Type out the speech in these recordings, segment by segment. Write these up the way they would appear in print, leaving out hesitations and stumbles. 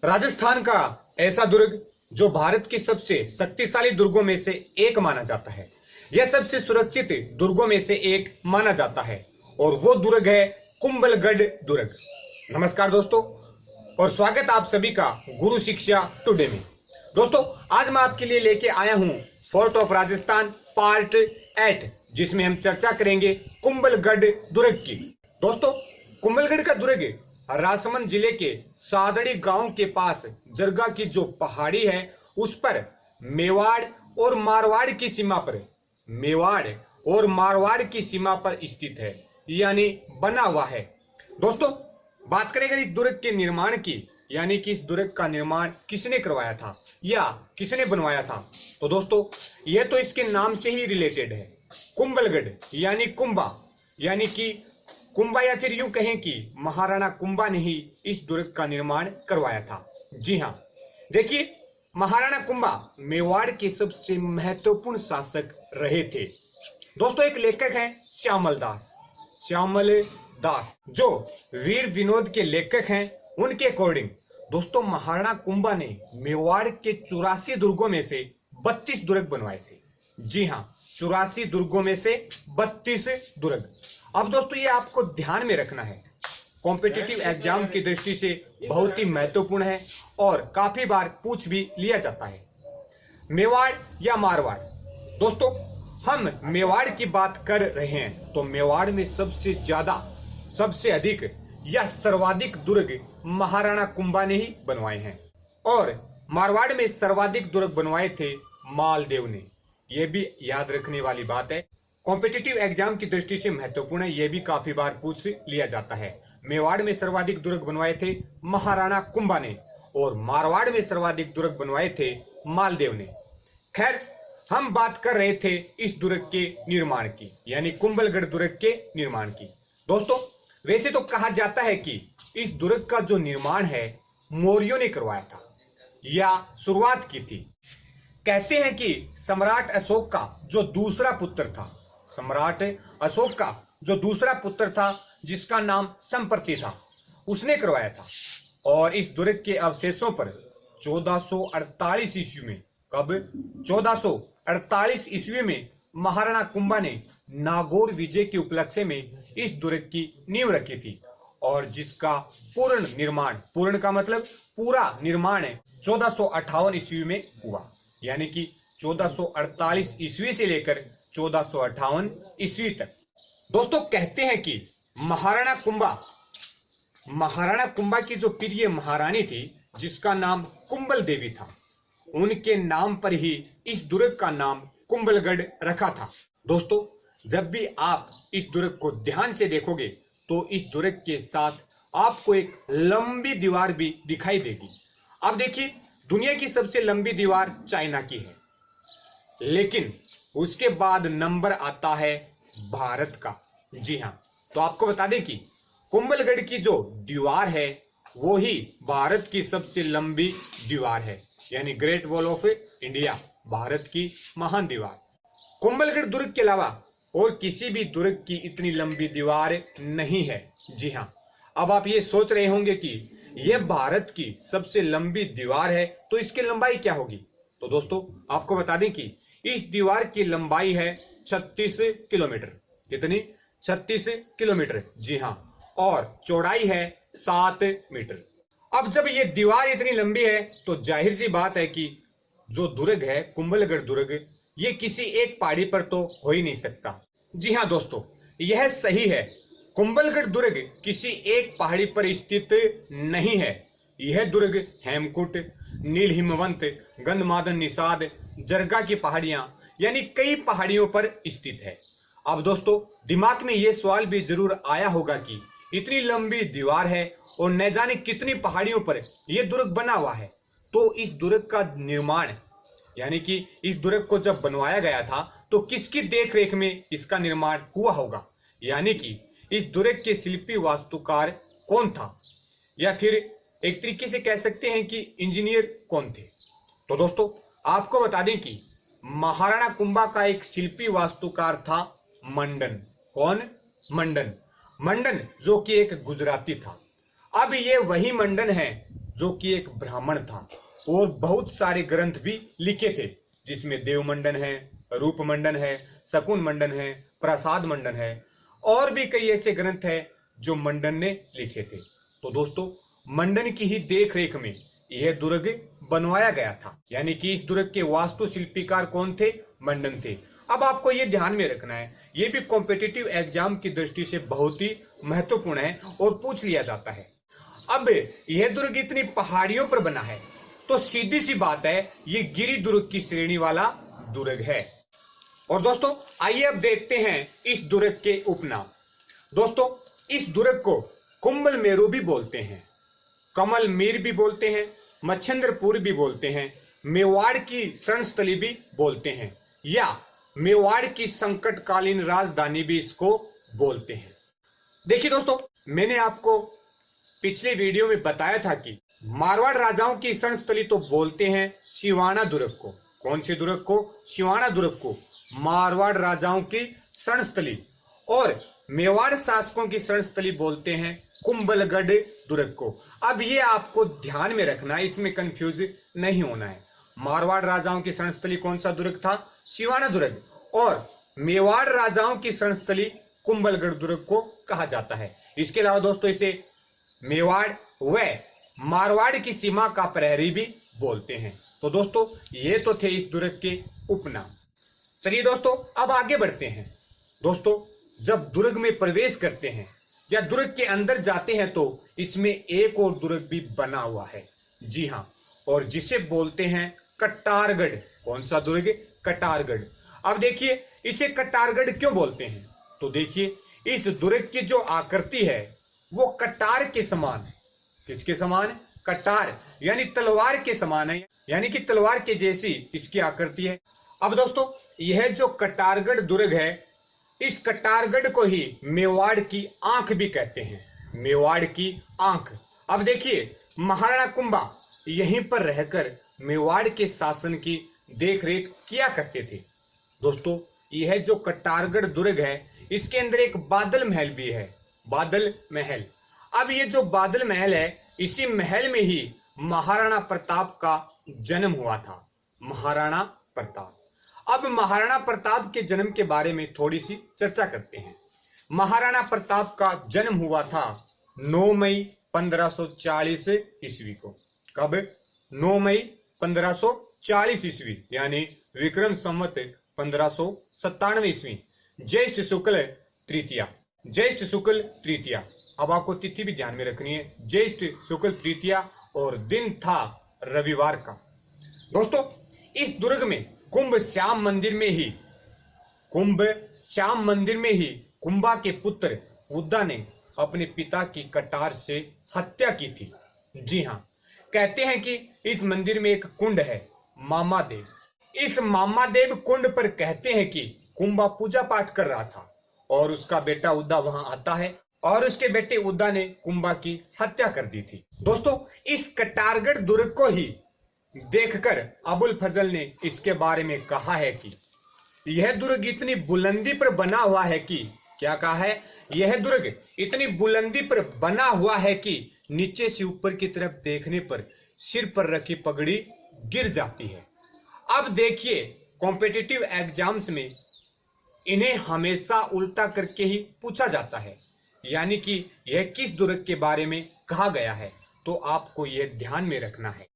राजस्थान का ऐसा दुर्ग जो भारत के सबसे शक्तिशाली दुर्गों में से एक माना जाता है। यह सबसे सुरक्षित दुर्गों में से एक माना जाता है और वो दुर्ग है कुंभलगढ़ दुर्ग। नमस्कार दोस्तों और स्वागत आप सभी का गुरु शिक्षा टुडे में। दोस्तों आज मैं आपके लिए लेके आया हूं फोर्ट ऑफ राजस्थान पार्ट 8, जिसमें हम चर्चा करेंगे कुंभलगढ़ दुर्ग की। दोस्तों कुंभलगढ़ का दुर्ग राजसमंद जिले के सादड़ी गांव के पास जरगा की जो पहाड़ी है उस पर मेवाड़ और मारवाड़ की सीमा पर स्थित है, यानी बना हुआ है। दोस्तों बात करेंगे इस दुर्ग के निर्माण की, यानी कि इस दुर्ग का निर्माण किसने करवाया था या किसने बनवाया था। तो दोस्तों यह तो इसके नाम से ही रिलेटेड है। कुंभलगढ़ यानी कुंभा, यानी कि कुंभा या फिर यूं कहें कि महाराणा कुंभा ने ही इस दुर्ग का निर्माण करवाया था। जी हाँ, देखिए महाराणा कुंभा मेवाड़ के सबसे महत्वपूर्ण शासक रहे थे। दोस्तों एक लेखक हैं श्यामल दास जो वीर विनोद के लेखक हैं। उनके अकॉर्डिंग दोस्तों महाराणा कुंभा ने मेवाड़ के 84 दुर्गों में से 32 दुर्ग बनवाए थे। जी हाँ, 84 दुर्गों में से 32 दुर्ग। अब दोस्तों ये आपको ध्यान में रखना है, कॉम्पिटिटिव एग्जाम की दृष्टि से बहुत ही महत्वपूर्ण है और काफी बार पूछ भी लिया जाता है। मेवाड़ या मारवाड़। दोस्तों हम मेवाड़ की बात कर रहे हैं तो मेवाड़ में सबसे अधिक या सर्वाधिक दुर्ग महाराणा कुंभा ने ही बनवाए हैं और मारवाड़ में सर्वाधिक दुर्ग बनवाए थे मालदेव ने। यह भी याद रखने वाली बात है, कॉम्पिटिटिव एग्जाम की दृष्टि से महत्वपूर्ण है, यह भी काफी बार पूछ लिया जाता है। मेवाड़ में सर्वाधिक दुर्ग बनवाए थे महाराणा कुंभा ने और मारवाड़ में सर्वाधिक दुर्ग बनवाए थे मालदेव ने। खैर हम बात कर रहे थे इस दुर्ग के निर्माण की, यानी कुंभलगढ़ दुर्ग के निर्माण की। दोस्तों वैसे तो कहा जाता है कि इस दुर्ग का जो निर्माण है मौर्यों ने करवाया था या शुरुआत की थी। कहते हैं कि सम्राट अशोक का जो दूसरा पुत्र था जिसका नाम संप्रति था, उसने करवाया था। और इस दुर्ग के अवशेषों पर 1448 ईस्वी में, कब 1448 ईस्वी में महाराणा कुंभा ने नागौर विजय के उपलक्ष्य में इस दुर्ग की नींव रखी थी और जिसका पूर्ण का मतलब पूरा निर्माण 1458 ईस्वी में हुआ, यानी कि 1448 ईस्वी से लेकर 1458 ईस्वी तक। दोस्तों कहते हैं कि महाराणा कुंभा की जो प्रिय महारानी थी जिसका नाम कुंभल देवी था, उनके नाम पर ही इस दुर्ग का नाम कुंभलगढ़ रखा था। दोस्तों जब भी आप इस दुर्ग को ध्यान से देखोगे तो इस दुर्ग के साथ आपको एक लंबी दीवार भी दिखाई देगी। अब देखिए दुनिया की सबसे लंबी दीवार चाइना की है, लेकिन उसके बाद नंबर आता है भारत का। जी हाँ, तो आपको बता दें कि कुंभलगढ़ की जो दीवार है वो ही भारत की सबसे लंबी दीवार है, यानी great wall of India, Bharat की महान दीवार। कुंभलगढ़ दुर्ग के अलावा और किसी भी दुर्ग की इतनी लंबी दीवार नहीं है। जी हाँ, अब आप ये सोच रहे होंगे कि यह भारत की सबसे लंबी दीवार है तो इसकी लंबाई क्या होगी। तो दोस्तों आपको बता दें कि इस दीवार की लंबाई है 36 किलोमीटर। कितनी? 36 किलोमीटर। जी हाँ, और चौड़ाई है 7 मीटर। अब जब ये दीवार इतनी लंबी है तो जाहिर सी बात है कि जो दुर्ग है कुंभलगढ़ दुर्ग, ये किसी एक पहाड़ी पर तो हो ही नहीं सकता। जी हाँ दोस्तों, यह सही है, कुंभलगढ़ दुर्ग किसी एक पहाड़ी पर स्थित नहीं है। यह दुर्ग हेमकुट, नील हिमवंत, गंधमादन निषाद, जरगा की पहाड़ियां यानी कई पहाड़ियों पर स्थित है। अब दोस्तों दिमाग में यह सवाल भी जरूर आया होगा कि इतनी लंबी दीवार है और न जाने कितनी पहाड़ियों पर यह दुर्ग बना हुआ है, तो इस दुर्ग का निर्माण, यानी कि इस दुर्ग को जब बनवाया गया था तो किसकी देखरेख में इसका निर्माण हुआ होगा, यानी कि इस दुर्ग के शिल्पी वास्तुकार कौन था, या फिर एक तरीके से कह सकते हैं कि इंजीनियर कौन थे। तो दोस्तों आपको बता दें कि महाराणा कुंभा का एक शिल्पी वास्तुकार था मंडन। कौन? मंडन जो कि एक गुजराती था। अब ये वही मंडन है जो कि एक ब्राह्मण था और बहुत सारे ग्रंथ भी लिखे थे, जिसमें देवमंडन है, रूपमंडन है, शकुन मंडन है, प्रसाद मंडन है और भी कई ऐसे ग्रंथ हैं जो मंडन ने लिखे थे। तो दोस्तों, मंडन की ही देख रेख में यह दुर्ग बनवाया गया था, यानी कि इस दुर्ग के वास्तुशिल्पीकार कौन थे? मंडन थे। अब आपको यह ध्यान में रखना है, यह भी कॉम्पिटिटिव एग्जाम की दृष्टि से बहुत ही महत्वपूर्ण है और पूछ लिया जाता है। अब यह दुर्ग इतनी पहाड़ियों पर बना है तो सीधी सी बात है, यह गिरि दुर्ग की श्रेणी वाला दुर्ग है। और दोस्तों, आइए अब देखते हैं इस दुर्ग के उपनाम। दोस्तों, इस दुर्ग को कुंभल मेरु भी बोलते हैं, कमल मीर भी बोलते हैं, मच्छंद्रपुर भी बोलते हैं, मेवाड़ की शरणस्थली भी बोलते हैं, या मेवाड़ की संकटकालीन राजधानी भी इसको बोलते हैं। देखिए दोस्तों, मैंने आपको पिछले वीडियो में बताया था कि मारवाड़ राजाओं की शरणस्थली तो बोलते हैं सिवाना दुर्ग को। कौन से दुर्ग को? सिवाना दुर्ग को मारवाड़ राजाओं की शरणस्थली, और मेवाड़ शासकों की शरणस्थली बोलते हैं कुंभलगढ़ दुर्ग को। अब ये आपको ध्यान में रखना है, इसमें कंफ्यूज नहीं होना है। मारवाड़ राजाओं की शरणस्थली कौन सा दुर्ग था? सिवाना दुर्ग। और मेवाड़ राजाओं की शरणस्थली कुंभलगढ़ दुर्ग को कहा जाता है। इसके अलावा दोस्तों, इसे मेवाड़ व मारवाड़ की सीमा का प्रहरी भी बोलते हैं। तो दोस्तों, ये तो थे इस दुर्ग के उपनाम। चलिए दोस्तों, अब आगे बढ़ते हैं। दोस्तों, जब दुर्ग में प्रवेश करते हैं या दुर्ग के अंदर जाते हैं तो इसमें एक और दुर्ग भी बना हुआ है। जी हाँ, और जिसे बोलते हैं कटारगढ़। कौन सा दुर्ग? कटारगढ़। अब देखिए, इसे कटारगढ़ क्यों बोलते हैं? तो देखिए, इस दुर्ग की जो आकृति है वो कटार के समान है। किसके समान? कटार, यानी तलवार के समान है, यानी कि तलवार के जैसी इसकी आकृति है। अब दोस्तों, यह जो कटारगढ़ दुर्ग है, इस कटारगढ़ को ही मेवाड़ की आंख भी कहते हैं। मेवाड़ की आंख। अब देखिए, महाराणा कुंभा यहीं पर रहकर मेवाड़ के शासन की देखरेख किया करते थे। दोस्तों, यह जो कटारगढ़ दुर्ग है, इसके अंदर एक बादल महल भी है। बादल महल। अब ये जो बादल महल है, इसी महल में ही महाराणा प्रताप का जन्म हुआ था। महाराणा प्रताप। अब महाराणा प्रताप के जन्म के बारे में थोड़ी सी चर्चा करते हैं। महाराणा प्रताप का जन्म हुआ था 9 मई 1540 ईस्वी को। कब? 9 मई 1540 ईस्वी, यानी विक्रम संवत 1597 ईस्वी, ज्येष्ठ शुक्ल तृतीया। ज्येष्ठ शुक्ल तृतीया। अब आपको तिथि भी ध्यान में रखनी है, ज्येष्ठ शुक्ल तृतीया, और दिन था रविवार का। दोस्तों, इस दुर्ग में कुंभ श्याम मंदिर में ही कुंभा के पुत्र उद्दा ने अपने पिता की कटार से हत्या की थी। जी हाँ, कहते हैं कि इस मंदिर में एक कुंड है, मामादेव। इस मामादेव कुंड पर कहते हैं कि कुंभा पूजा पाठ कर रहा था और उसका बेटा उद्दा वहां आता है और उसके बेटे उद्दा ने कुंभा की हत्या कर दी थी। दोस्तों, इस कटारगढ़ दुर्ग को ही देखकर अबुल फजल ने इसके बारे में कहा है कि यह दुर्ग इतनी बुलंदी पर बना हुआ है कि, क्या कहा है? यह दुर्ग इतनी बुलंदी पर बना हुआ है कि नीचे से ऊपर की तरफ देखने पर सिर पर रखी पगड़ी गिर जाती है। अब देखिए, कॉम्पिटिटिव एग्जाम्स में इन्हें हमेशा उल्टा करके ही पूछा जाता है, यानी कि यह किस दुर्ग के बारे में कहा गया है, तो आपको यह ध्यान में रखना है।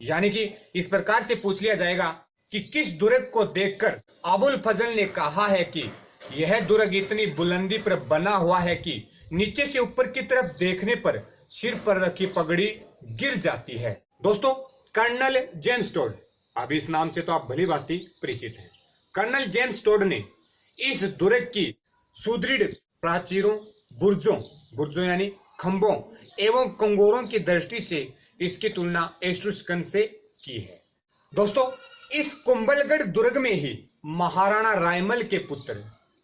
यानी कि इस प्रकार से पूछ लिया जाएगा कि किस दुर्ग को देखकर अबुल फजल ने कहा है कि यह दुर्ग इतनी बुलंदी पर बना हुआ है कि नीचे से ऊपर की तरफ देखने पर सिर पर रखी पगड़ी गिर जाती है। दोस्तों, कर्नल जेम्स टोड, अब इस नाम से तो आप भली भांति परिचित हैं। कर्नल जेम्स टोड ने इस दुर्ग की सुदृढ़ प्राचीरों, बुर्जों यानी खंभों एवं कंगोरों की दृष्टि से इसकी तुलना एस्ट्रुस्कन से की है। दोस्तों, इस कुंभलगढ़ दुर्ग में ही महाराणा रायमल के पुत्र,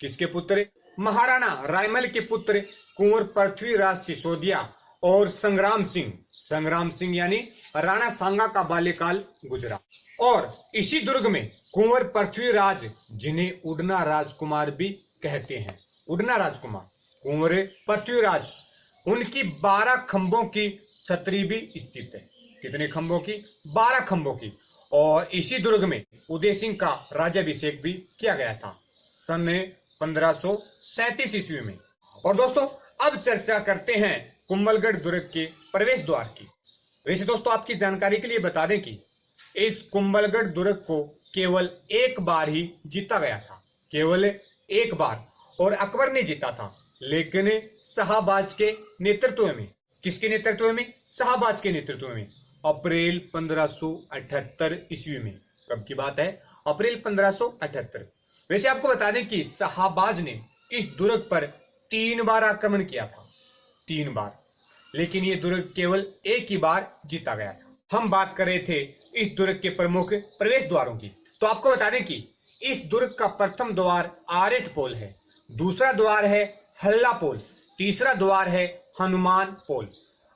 किसके पुत्र? महाराणा रायमल के पुत्र कुंवर पृथ्वीराज सिसोदिया और संग्राम सिंह यानी राणा सांगा का बाल्यकाल गुजरा। और इसी दुर्ग में कुंवर पृथ्वीराज, जिन्हें उड़ना राजकुमार भी कहते हैं, उड़ना राजकुमार कुंवर पृथ्वीराज, उनकी 12 खंभों की छतरी भी स्थित है। कितने खंभों की? 12 खंभों की। और इसी दुर्ग में उदय सिंह का राज्याभिषेक भी किया गया था सन 1537 ईस्वी में। और दोस्तों अब चर्चा करते हैं कुंभलगढ़ दुर्ग के प्रवेश द्वार की। वैसे दोस्तों आपकी जानकारी के लिए बता दें कि इस कुंभलगढ़ दुर्ग को केवल एक बार ही जीता गया था, केवल एक बार, और अकबर ने जीता था, लेकिन शाहबाज के नेतृत्व में। किसके नेतृत्व में? शाहबाज के नेतृत्व में, अप्रैल 1578 ईस्वी में। कब की बात है? अप्रैल 1578। वैसे आपको बता दें कि शाहबाज ने इस दुर्ग पर 3 बार आक्रमण किया था, 3 बार, लेकिन ये दुर्ग केवल एक ही बार जीता गया था। हम बात कर रहे थे इस दुर्ग के प्रमुख प्रवेश द्वारों की, तो आपको बता दें कि इस दुर्ग का प्रथम द्वार आरेठ पोल है, दूसरा द्वार है हल्ला पोल, तीसरा द्वार है हनुमान पोल।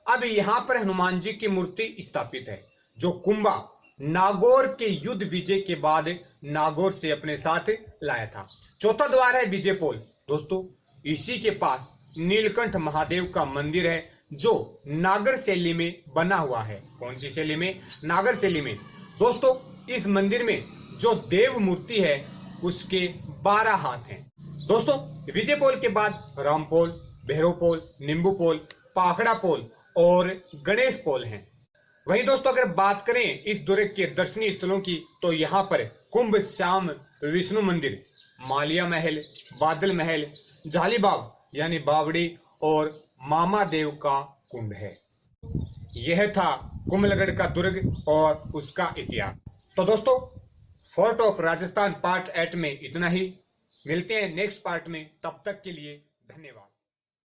अब यहाँ पर हनुमान जी की मूर्ति स्थापित है, जो कुंभा नागौर के युद्ध विजय के बाद नागौर से अपने साथ लाया था। चौथा द्वार है विजय पोल। दोस्तों इसी के पास नीलकंठ महादेव का मंदिर है, जो नागर शैली में बना हुआ है। कौन सी शैली में? नागर शैली में। दोस्तों इस मंदिर में जो देव मूर्ति है उसके 12 हाथ हैं। दोस्तों विजय पोल के बाद राम पोल, भैरव पोल, नींबू पोल, पाखड़ा पोल और गणेश पोल हैं। वहीं दोस्तों अगर बात करें इस दुर्ग के दर्शनीय स्थलों की, तो यहाँ पर कुंभ श्याम विष्णु मंदिर, मालिया महल, बादल महल, जालीबाग यानी बावड़ी और मामा देव का कुंड है। यह था कुंभलगढ़ का दुर्ग और उसका इतिहास। तो दोस्तों फोर्ट ऑफ राजस्थान पार्ट 8 में इतना ही। मिलते हैं नेक्स्ट पार्ट में, तब तक के लिए धन्यवाद।